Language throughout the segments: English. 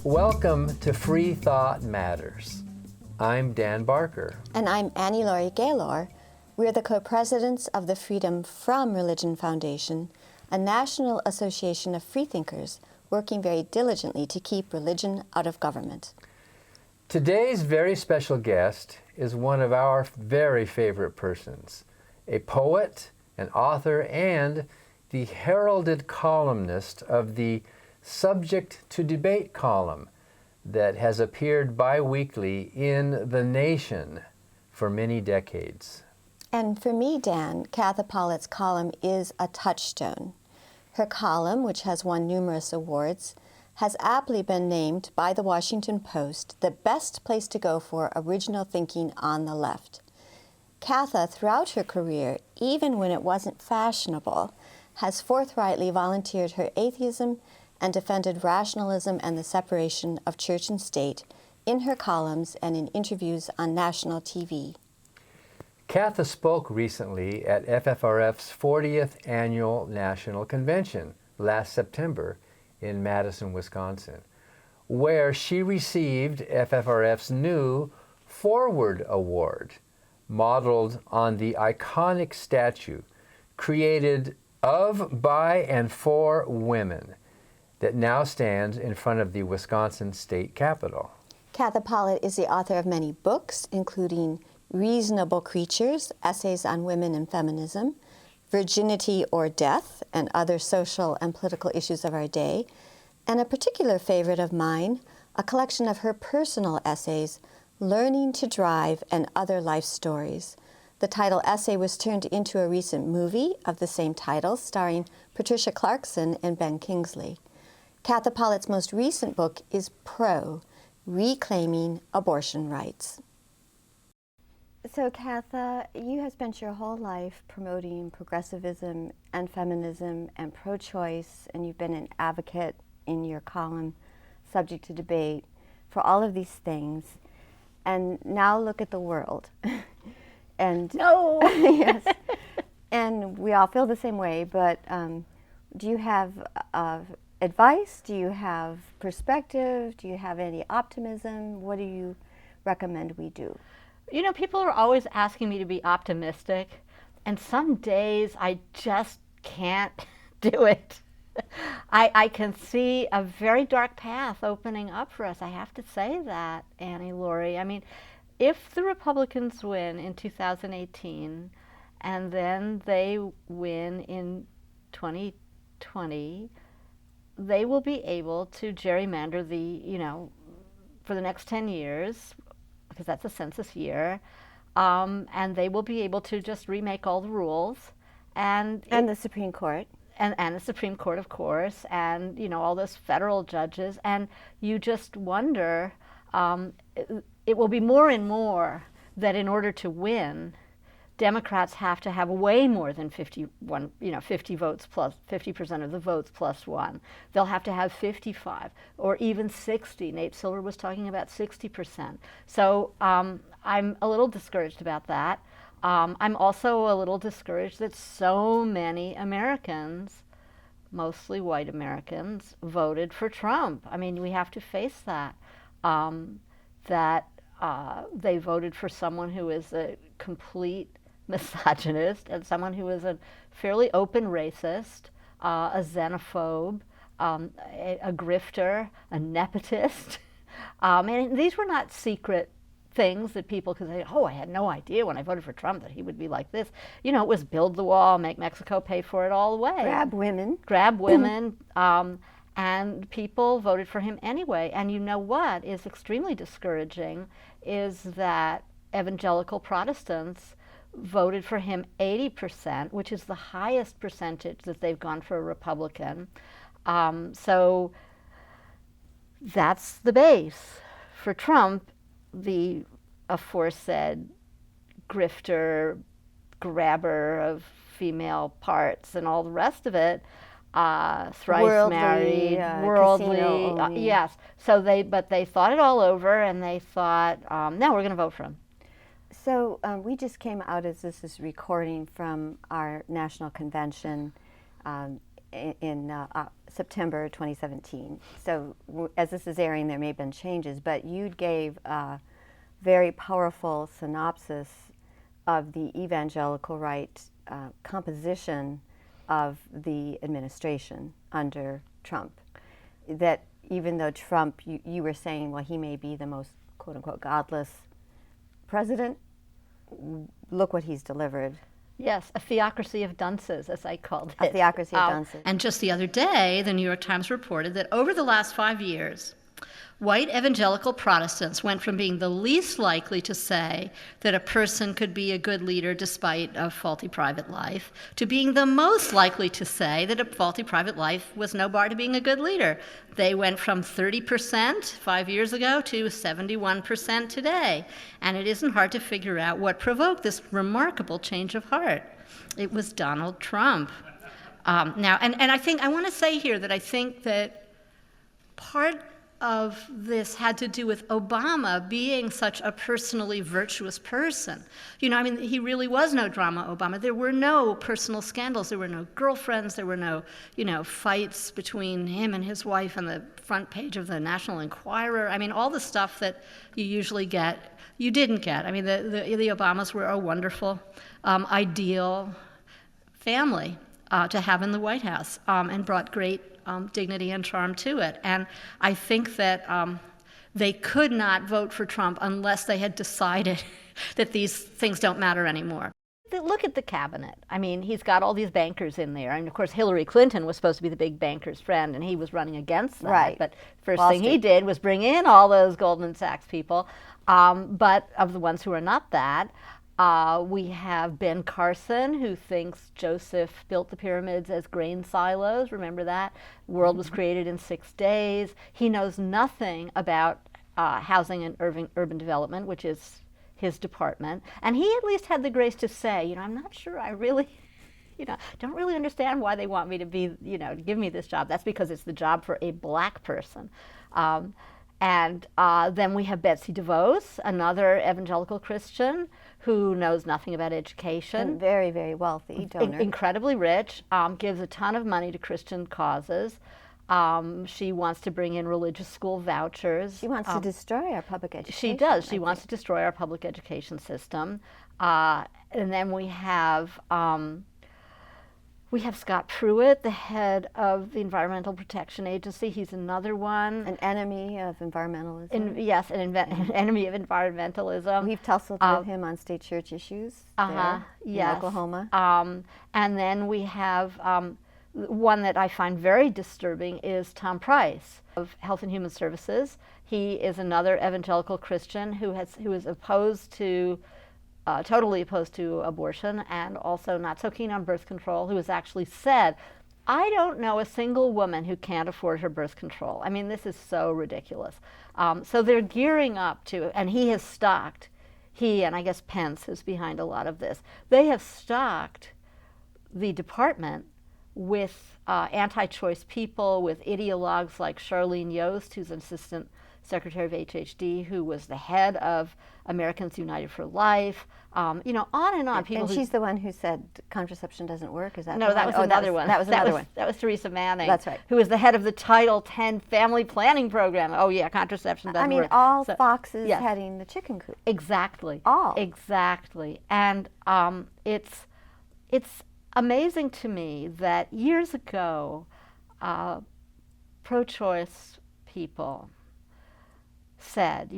Welcome to Free Thought Matters. I'm Dan Barker. And I'm Annie Laurie Gaylor. We're the co-presidents of the Freedom from Religion Foundation, a national association of freethinkers working very diligently to keep religion out of government. Today's very special guest is one of our very favorite persons, a poet, an author, and the heralded columnist of the Subject to Debate column that has appeared bi-weekly in The Nation for many decades. And for me, Dan, Katha Pollitt's column is a touchstone. Her column, which has won numerous awards, has aptly been named by the Washington Post the best place to go for original thinking on the left. Katha, throughout her career, even when it wasn't fashionable, has forthrightly volunteered her atheism and defended rationalism and the separation of church and state in her columns and in interviews on national TV. Katha spoke recently at FFRF's 40th Annual National Convention last September in Madison, Wisconsin, where she received FFRF's new Forward Award, modeled on the iconic statue created of, by, and for women that now stands in front of the Wisconsin State Capitol. Katha Pollitt is the author of many books, including Reasonable Creatures, Essays on Women and Feminism, Virginity or Death, and Other Social and Political Issues of Our Day, and a particular favorite of mine, a collection of her personal essays, Learning to Drive and Other Life Stories. The title essay was turned into a recent movie of the same title, starring Patricia Clarkson and Ben Kingsley. Katha Pollitt's most recent book is Pro, Reclaiming Abortion Rights. So Katha, you have spent your whole life promoting progressivism and feminism and pro-choice, and you've been an advocate in your column, Subject to Debate, for all of these things. And now look at the world. And no! Yes. And we all feel the same way, but do you have advice? Do you have perspective? Do you have any optimism? What do you recommend we do? You know, people are always asking me to be optimistic, and some days I just can't do it. I can see a very dark path opening up for us. I have to say that, Annie Laurie. I mean, if the Republicans win in 2018, and then they win in 2020, they will be able to gerrymander for the next 10 years, because that's a census year, and they will be able to just remake all the rules. And the Supreme Court. And the Supreme Court, of course, and all those federal judges. And you just wonder, it will be more and more that in order to win, Democrats have to have way more than 50 votes plus 50% of the votes plus one. They'll have to have 55 or even 60. Nate Silver was talking about 60%. So I'm a little discouraged about that. I'm also a little discouraged that so many Americans, mostly white Americans, voted for Trump. I mean, we have to face that. They voted for someone who is a complete misogynist and someone who is a fairly open racist, a xenophobe, a grifter, a nepotist. And these were not secret things that people could say, oh, I had no idea when I voted for Trump that he would be like this. It was build the wall, make Mexico pay for it all the way. Grab women. Grab women. And people voted for him anyway. And you know what is extremely discouraging is that evangelical Protestants voted for him 80%, which is the highest percentage that they've gone for a Republican. So that's the base. For Trump, the aforesaid grifter, grabber of female parts and all the rest of it, thrice worldly, married, worldly, yes. So they thought it all over, and they thought, no, we're going to vote for him. So we just came out, as this is recording, from our national convention, in September 2017. So as this is airing, there may have been changes, but you gave a very powerful synopsis of the evangelical right composition of the administration under Trump. That even though Trump, you were saying, well, he may be the most quote-unquote godless president, look what he's delivered. Yes, a theocracy of dunces, as I called it. A theocracy of dunces. And just the other day, the New York Times reported that over the last 5 years, white evangelical Protestants went from being the least likely to say that a person could be a good leader despite a faulty private life, to being the most likely to say that a faulty private life was no bar to being a good leader. They went from 30% 5 years ago to 71% today. And it isn't hard to figure out what provoked this remarkable change of heart. It was Donald Trump. Now, and I want to say here that I think that part of this had to do with Obama being such a personally virtuous person. You know, I mean, he really was no drama Obama. There were no personal scandals. There were no girlfriends. There were no, fights between him and his wife on the front page of the National Enquirer. I mean, all the stuff that you usually get, you didn't get. I mean, the Obamas were a wonderful, ideal family to have in the White House, and brought great dignity and charm to it. And I think that they could not vote for Trump unless they had decided that these things don't matter anymore. Look at the cabinet. I mean, he's got all these bankers in there. And of course, Hillary Clinton was supposed to be the big banker's friend, and he was running against that. Right. But first thing he did was bring in all those Goldman Sachs people. But of the ones who are not that, we have Ben Carson, who thinks Joseph built the pyramids as grain silos. Remember that? The world was created in 6 days. He knows nothing about housing and urban development, which is his department. And he at least had the grace to say, I'm not sure I really, don't really understand why they want me to be, give me this job. That's because it's the job for a black person. And then we have Betsy DeVos, another evangelical Christian who knows nothing about education. And very, very wealthy donor. Incredibly rich, gives a ton of money to Christian causes. She wants to bring in religious school vouchers. She wants to destroy our public education. She does. She wants to destroy our public education system. And then we have Scott Pruitt, the head of the Environmental Protection Agency. He's another one. An enemy of environmentalism. An enemy of environmentalism. We've tussled with him on state church issues there in Oklahoma. And then we have one that I find very disturbing is Tom Price of Health and Human Services. He is another evangelical Christian who is opposed to totally opposed to abortion and also not so keen on birth control, who has actually said, I don't know a single woman who can't afford her birth control. I mean, this is so ridiculous. So they're gearing up to, and he has stocked, and I guess Pence is behind a lot of this, they have stocked the department with anti-choice people, with ideologues like Charlene Yost, who's an assistant secretary of HHD, who was the head of Americans United for Life, on and on. And she's the one who said contraception doesn't work? Is that No, that was another one. That was another one. That was Theresa Manning. That's right. Who was the head of the Title X family planning program. Oh yeah, contraception doesn't work. All foxes heading the chicken coop. Exactly. All. Exactly. And it's amazing to me that years ago, pro-choice people said,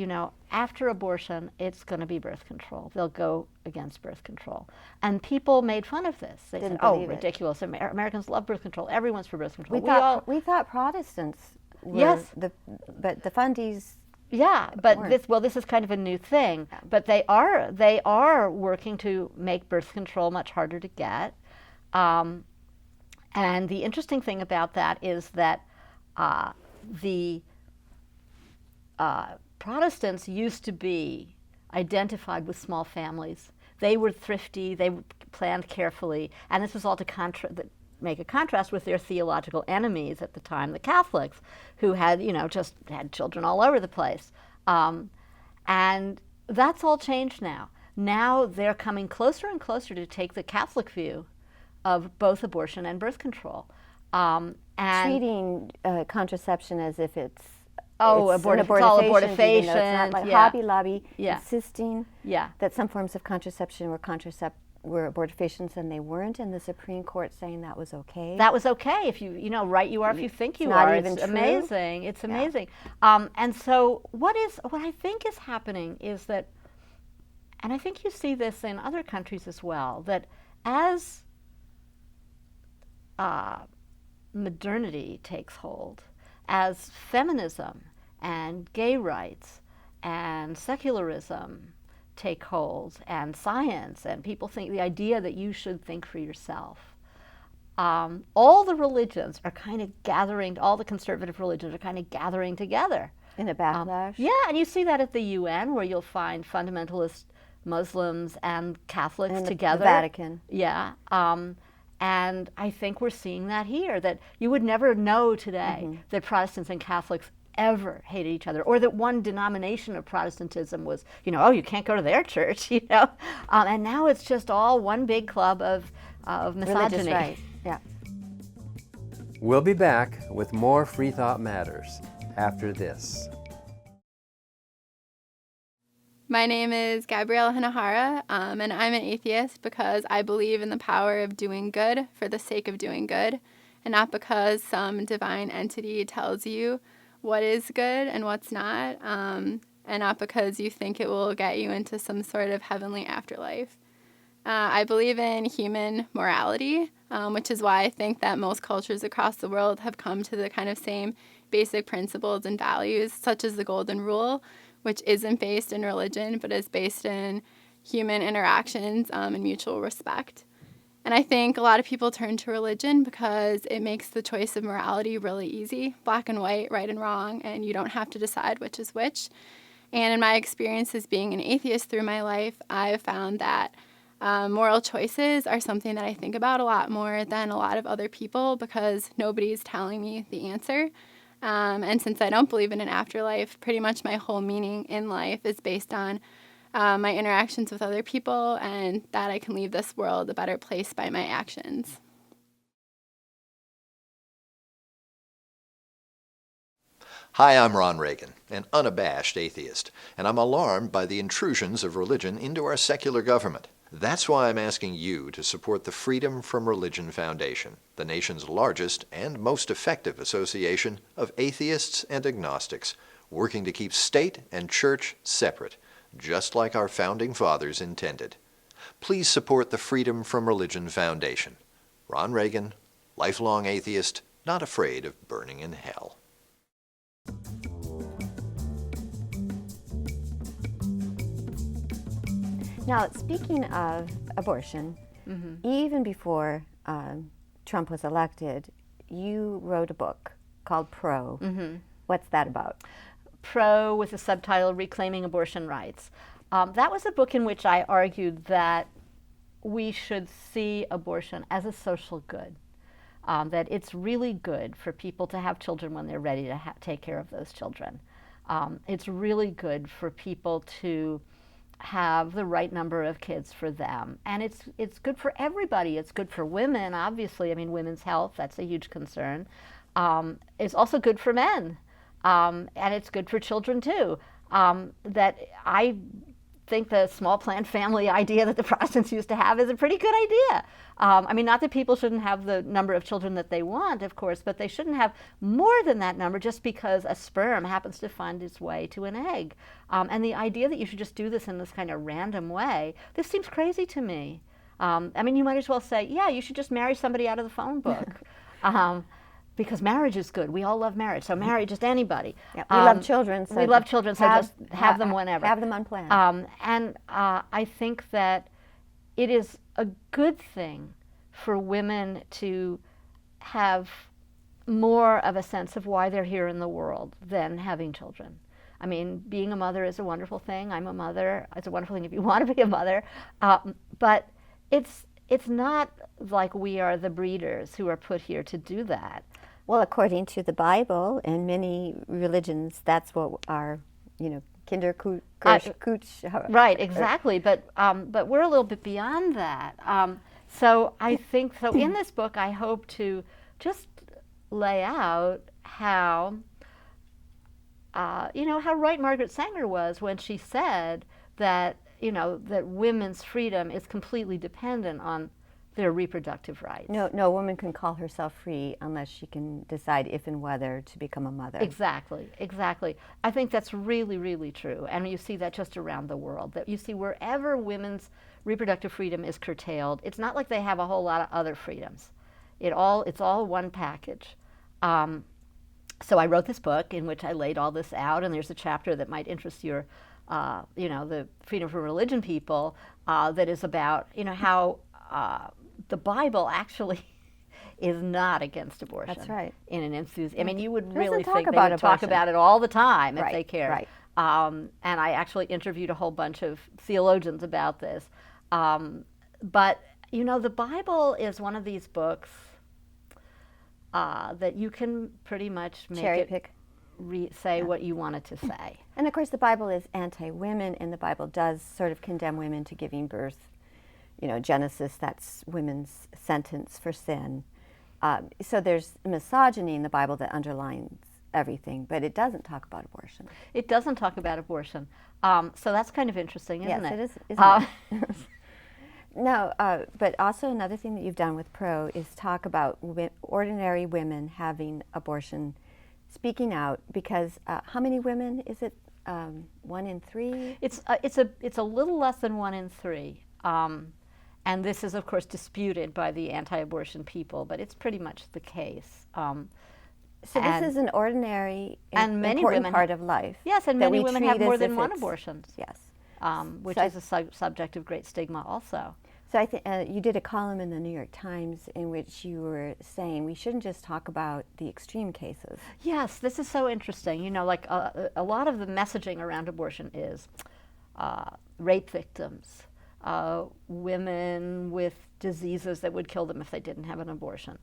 after abortion, it's going to be birth control. They'll go against birth control. And people made fun of this. They said, ridiculous. Americans love birth control. Everyone's for birth control. We thought Protestants were yes. But the fundies. Yeah, but this is kind of a new thing. Yeah. But they are working to make birth control much harder to get. And the interesting thing about that is that the Protestants used to be identified with small families. They were thrifty, they planned carefully, and this was all to make a contrast with their theological enemies at the time, the Catholics, who had, just had children all over the place. And that's all changed now. Now they're coming closer and closer to take the Catholic view of both abortion and birth control. And treating contraception as if it's it's an abortifacient, even though it's not like Hobby Lobby insisting that some forms of contraception were abortifacients and they weren't, and the Supreme Court saying that was okay. That was okay if you right you are if you think you are. It's amazing. It's amazing. And so what I think is happening is that, and I think you see this in other countries as well, that as modernity takes hold, as feminism and gay rights and secularism take hold, and science, and people think the idea that you should think for yourself, all the religions are kind of gathering, all the conservative religions are kind of gathering together. In a backlash? Yeah, and you see that at the UN, where you'll find fundamentalist Muslims and Catholics and together. The Vatican. Yeah. And I think we're seeing that here, that you would never know today that Protestants and Catholics ever hated each other, or that one denomination of Protestantism was, oh, you can't go to their church, and now it's just all one big club of misogyny. Religious right. Yeah. We'll be back with more Free Thought Matters after this. My name is Gabriella Najara, and I'm an atheist because I believe in the power of doing good for the sake of doing good, and not because some divine entity tells you what is good and what's not, and not because you think it will get you into some sort of heavenly afterlife. I believe in human morality, which is why I think that most cultures across the world have come to the kind of same basic principles and values, such as the Golden Rule, which isn't based in religion, but is based in human interactions and mutual respect. And I think a lot of people turn to religion because it makes the choice of morality really easy, black and white, right and wrong, and you don't have to decide which is which. And in my experience as being an atheist through my life, I've found that moral choices are something that I think about a lot more than a lot of other people because nobody's telling me the answer. And since I don't believe in an afterlife, pretty much my whole meaning in life is based on my interactions with other people, and that I can leave this world a better place by my actions. Hi, I'm Ron Reagan, an unabashed atheist, and I'm alarmed by the intrusions of religion into our secular government. That's why I'm asking you to support the Freedom from Religion Foundation, the nation's largest and most effective association of atheists and agnostics, working to keep state and church separate, just like our founding fathers intended. Please support the Freedom from Religion Foundation. Ron Reagan, lifelong atheist, not afraid of burning in hell. Now, speaking of abortion, even before Trump was elected, you wrote a book called Pro. What's that about? Pro, with the subtitle Reclaiming Abortion Rights. That was a book in which I argued that we should see abortion as a social good, that it's really good for people to have children when they're ready to take care of those children. It's really good for people to have the right number of kids for them. And it's good for everybody. It's good for women, obviously. I mean, women's health, that's a huge concern. It's also good for men. And it's good for children, too. That I think the small planned family idea that the Protestants used to have is a pretty good idea. I mean, not that people shouldn't have the number of children that they want, of course, but they shouldn't have more than that number just because a sperm happens to find its way to an egg. And the idea that you should just do this in this kind of random way, this seems crazy to me. I mean, you might as well say, yeah, you should just marry somebody out of the phone book. Because marriage is good. We all love marriage, so marry just anybody. Yeah, we love children. So we love children, so just have them whenever. Have them unplanned. And I think that it is a good thing for women to have more of a sense of why they're here in the world than having children. I mean, being a mother is a wonderful thing. I'm a mother. It's a wonderful thing if you want to be a mother. But it's not like we are the breeders who are put here to do that. Well, according to the Bible and many religions, that's what our, kinder cooch. Right, exactly. But we're a little bit beyond that. So I think, in this book, I hope to just lay out how, how right Margaret Sanger was when she said that, that women's freedom is completely dependent on their reproductive rights. No woman can call herself free unless she can decide if and whether to become a mother. Exactly. I think that's really, really true. And you see that just around the world. That you see wherever women's reproductive freedom is curtailed, it's not like they have a whole lot of other freedoms. It's all one package. So I wrote this book in which I laid all this out, and there's a chapter that might interest your, the freedom from religion people, that is about, how the Bible actually is not against abortion. That's right. In an instance, I mean, you would Doesn't really talk think they about would talk abortion. about it all the time if Right, they cared. right. And I actually interviewed a whole bunch of theologians about this. But, the Bible is one of these books that you can pretty much make Cherry it pick. say what you want it to say. And of course, the Bible is anti-women, and the Bible does sort of condemn women to giving birth. Genesis, that's women's sentence for sin. So there's misogyny in the Bible that underlines everything, but it doesn't talk about abortion. It doesn't talk about abortion. So that's kind of interesting, isn't it? Yes, it is, isn't it? No, but also another thing that you've done with Pro is talk about ordinary women having abortion, speaking out, because how many women is it? 1 in 3? It's a little less than 1 in 3. And this is, of course, disputed by the anti-abortion people, but it's pretty much the case. So this is an ordinary and many important women part of life. Yes, and that many we women treat have more as than if one it's- abortions. Yes. Which So is a subject of great stigma also. So I think you did a column in the New York Times in which you were saying we shouldn't just talk about the extreme cases. Yes, this is so interesting. Like a lot of the messaging around abortion is rape victims, women with diseases that would kill them if they didn't have an abortion,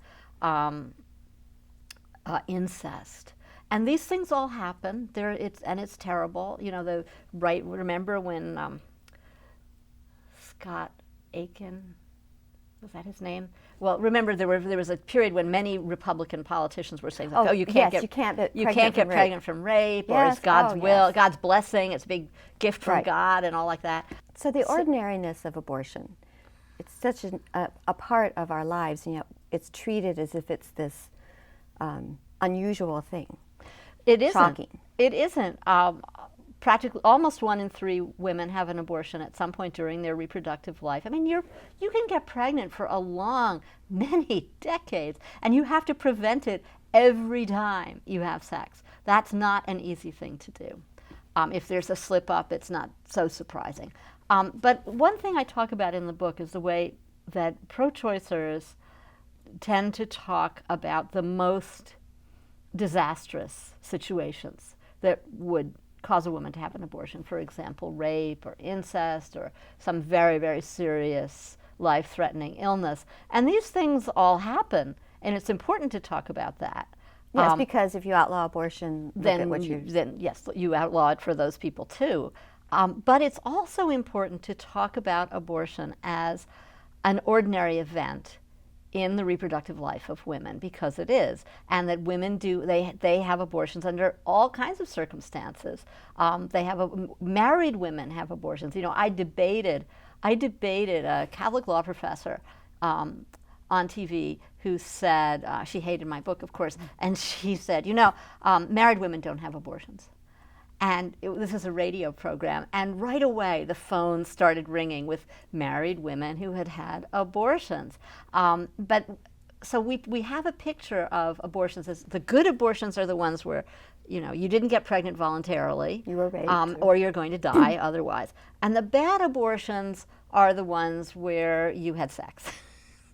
incest. And these things all happen. It's terrible. Remember when Scott Aiken, was that his name? Well, remember there was a period when many Republican politicians were saying, you can't get pregnant from rape, or Yes. it's God's will, yes. God's blessing, it's a big gift from Right. God, and all like that. So the ordinariness of abortion, it's such a part of our lives, and yet it's treated as if it's this unusual thing. It isn't. Shocking. It isn't. Practically, almost 1 in 3 women have an abortion at some point during their reproductive life. I mean, you can get pregnant for many decades, and you have to prevent it every time you have sex. That's not an easy thing to do. If there's a slip up, it's not so surprising. But one thing I talk about in the book is the way that pro-choicers tend to talk about the most disastrous situations that would cause a woman to have an abortion. For example, rape or incest or some very, very serious life-threatening illness. And these things all happen, and it's important to talk about that. Yes, because if you outlaw abortion, then yes, you outlaw it for those people too. But it's also important to talk about abortion as an ordinary event in the reproductive life of women, because it is, and that women they have abortions under all kinds of circumstances. Married women have abortions. I debated a Catholic law professor on TV who said, she hated my book, of course, and she said, married women don't have abortions. And this is a radio program, and right away the phone started ringing with married women who had had abortions. So we have a picture of abortions as the good abortions are the ones where, you didn't get pregnant voluntarily, You were raped. or you're going to die otherwise. And the bad abortions are the ones where you had sex.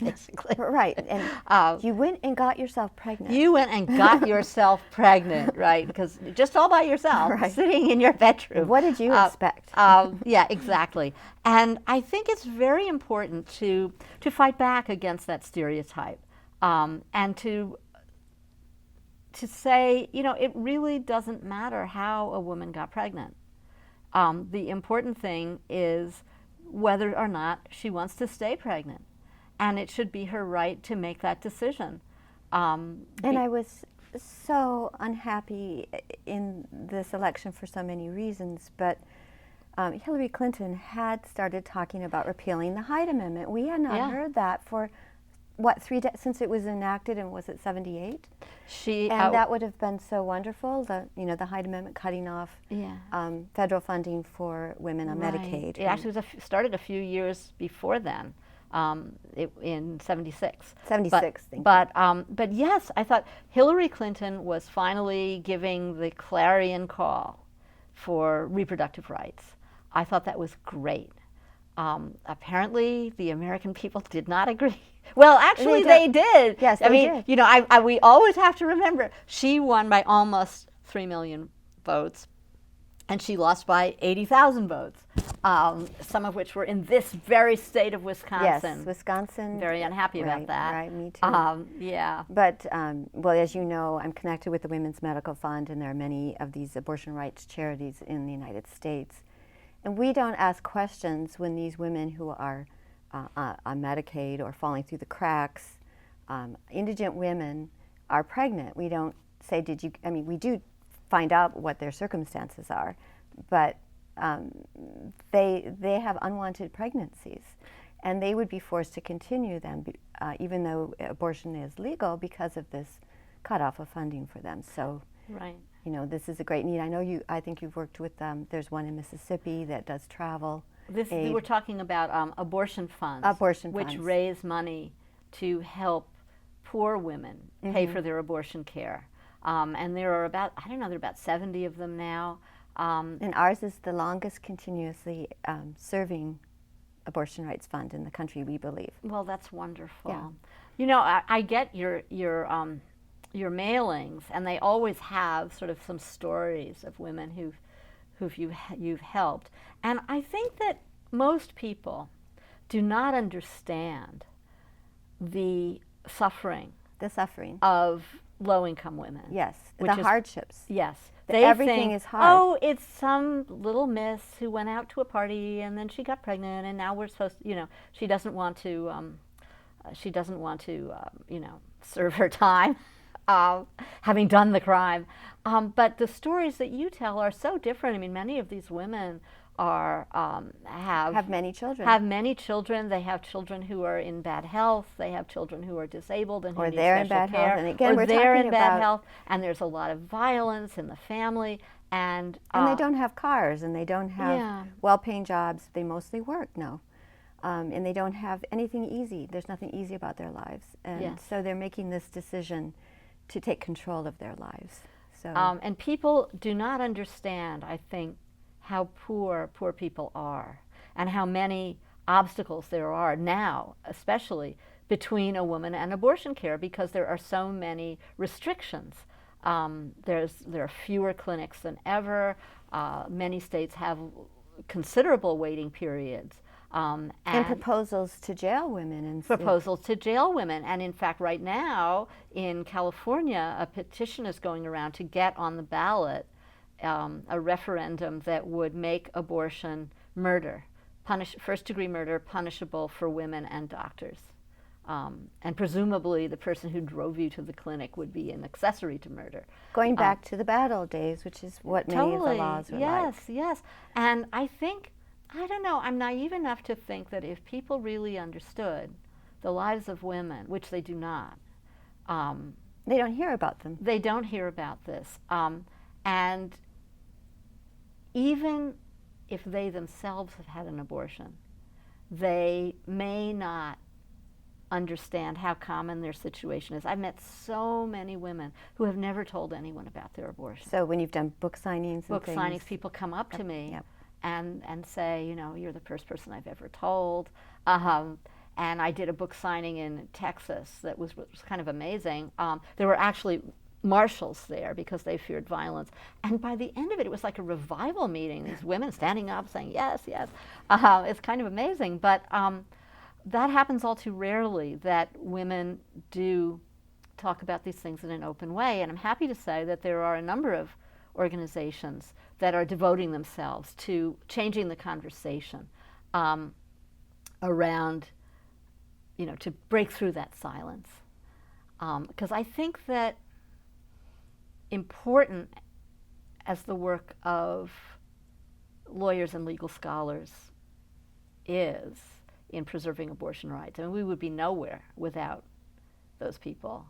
Basically. Right, and you went and got yourself pregnant. You went and got yourself pregnant, right? Because just all by yourself, Right. sitting in your bedroom. What did you expect? Yeah, exactly. And I think it's very important to fight back against that stereotype, and to say, it really doesn't matter how a woman got pregnant. The important thing is whether or not she wants to stay pregnant. And it should be her right to make that decision. And I was so unhappy in this election for so many reasons, but Hillary Clinton had started talking about repealing the Hyde Amendment. We had not heard that for, what, since it was enacted, and was it 78? And that would have been so wonderful, the Hyde Amendment cutting off federal funding for women on Medicaid. It actually started a few years before then, in 76. 76, but yes, I thought Hillary Clinton was finally giving the clarion call for reproductive rights. I thought that was great. Apparently, the American people did not agree. Well, actually, they did. Yes, they did. You know, we always have to remember, she won by almost 3 million votes, and she lost by 80,000 votes, some of which were in this very state of Wisconsin. Yes, Wisconsin. Very unhappy about that. Right, me too. Yeah. But, well, as you know, I'm connected with the Women's Medical Fund, and there are many of these abortion rights charities in the United States. And we don't ask questions when these women who are on Medicaid or falling through the cracks, indigent women, are pregnant. We don't say, we do find out what their circumstances are, but they have unwanted pregnancies, and they would be forced to continue them, even though abortion is legal, because of this cutoff of funding for them. So, right. You know, this is a great need. I think you've worked with them. There's one in Mississippi that does travel. We're talking about abortion funds. Which raise money to help poor women pay for their abortion care. And there are about, there are about 70 of them now. And ours is the longest continuously serving abortion rights fund in the country, we believe. Well, that's wonderful. Yeah. You know, I get your mailings, and they always have sort of some stories of women you've helped. And I think that most people do not understand the suffering of low-income women. Yes, the hardships. Yes. Everything is hard. Oh, it's some little miss who went out to a party and then she got pregnant, and now we're supposed to, she doesn't want to serve her time. Having done the crime. But the stories that you tell are so different. I mean, many of these women have many children. They have children who are in bad health. They have children who are disabled and who need special care. Or they're in bad health. And again, we're they're talking in bad health. And there's a lot of violence in the family. And they don't have cars, and they don't have well-paying jobs. They mostly work now. And they don't have anything easy. There's nothing easy about their lives. And so they're making this decision to take control of their lives. So and people do not understand, I think, how poor people are, and how many obstacles there are now, especially between a woman and abortion care, because there are so many restrictions. There are fewer clinics than ever. Many states have considerable waiting periods. And proposals to jail women. And in fact, right now in California, a petition is going around to get on the ballot a referendum that would make abortion first-degree murder, punishable for women and doctors. And presumably the person who drove you to the clinic would be an accessory to murder. Going back to the bad old days, which is what many of the laws are like. Yes. And I think, I don't know, I'm naive enough to think that if people really understood the lives of women, which they do not. They don't hear about them. They don't hear about this. And even if they themselves have had an abortion, they may not understand how common their situation is. I've met so many women who have never told anyone about their abortion. So when you've done book signings and things, people come up to me and say, you're the first person I've ever told. And I did a book signing in Texas that was kind of amazing. There were actually marshals there because they feared violence. And by the end of it, it was like a revival meeting. These women standing up saying, yes. It's kind of amazing. But that happens all too rarely, that women do talk about these things in an open way. And I'm happy to say that there are a number of organizations that are devoting themselves to changing the conversation around, to break through that silence. Because I think that important as the work of lawyers and legal scholars is in preserving abortion rights. I mean, we would be nowhere without those people.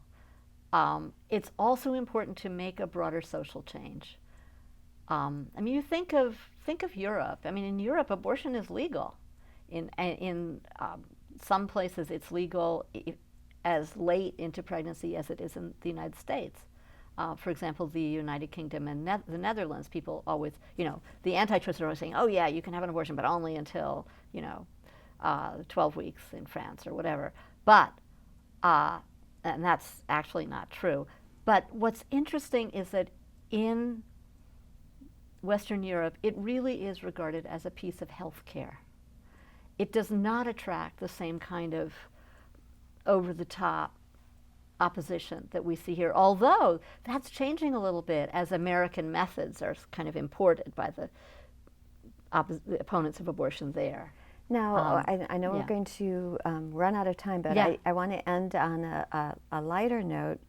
It's also important to make a broader social change. I mean, you think of Europe. I mean, in Europe, abortion is legal. In some places, it's legal as late into pregnancy as it is in the United States. For example, the United Kingdom and the Netherlands, people always, the anti-truthers are always saying, oh yeah, you can have an abortion, but only until, 12 weeks in France or whatever. But, and that's actually not true. But what's interesting is that in Western Europe, it really is regarded as a piece of health care. It does not attract the same kind of over-the-top opposition that we see here, although that's changing a little bit as American methods are kind of imported by the opponents of abortion there. Now, I know yeah. we're going to run out of time, but Yeah. I want to end on a lighter note,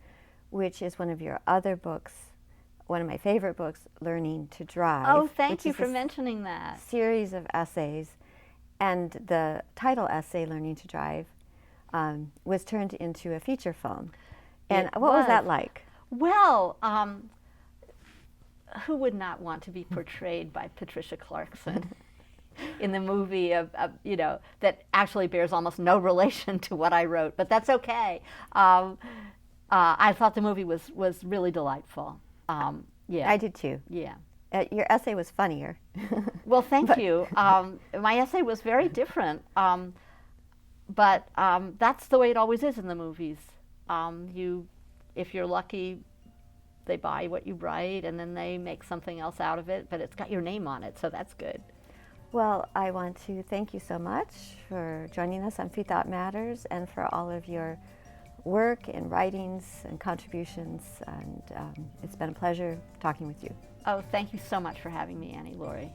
which is one of your other books, one of my favorite books, Learning to Drive. Oh, thank which you is for a mentioning that. series of essays, and the title essay, Learning to Drive, was turned into a feature film. And what was that like? Well, who would not want to be portrayed by Patricia Clarkson in the movie that actually bears almost no relation to what I wrote, but that's okay. I thought the movie was really delightful. Yeah, I did too. Yeah. Your essay was funnier. Well, thank you. My essay was very different, but that's the way it always is in the movies. If you're lucky, they buy what you write, and then they make something else out of it, but it's got your name on it, so that's good. Well, I want to thank you so much for joining us on Free Thought Matters and for all of your work and writings and contributions, and it's been a pleasure talking with you. Oh, thank you so much for having me, Annie Laurie.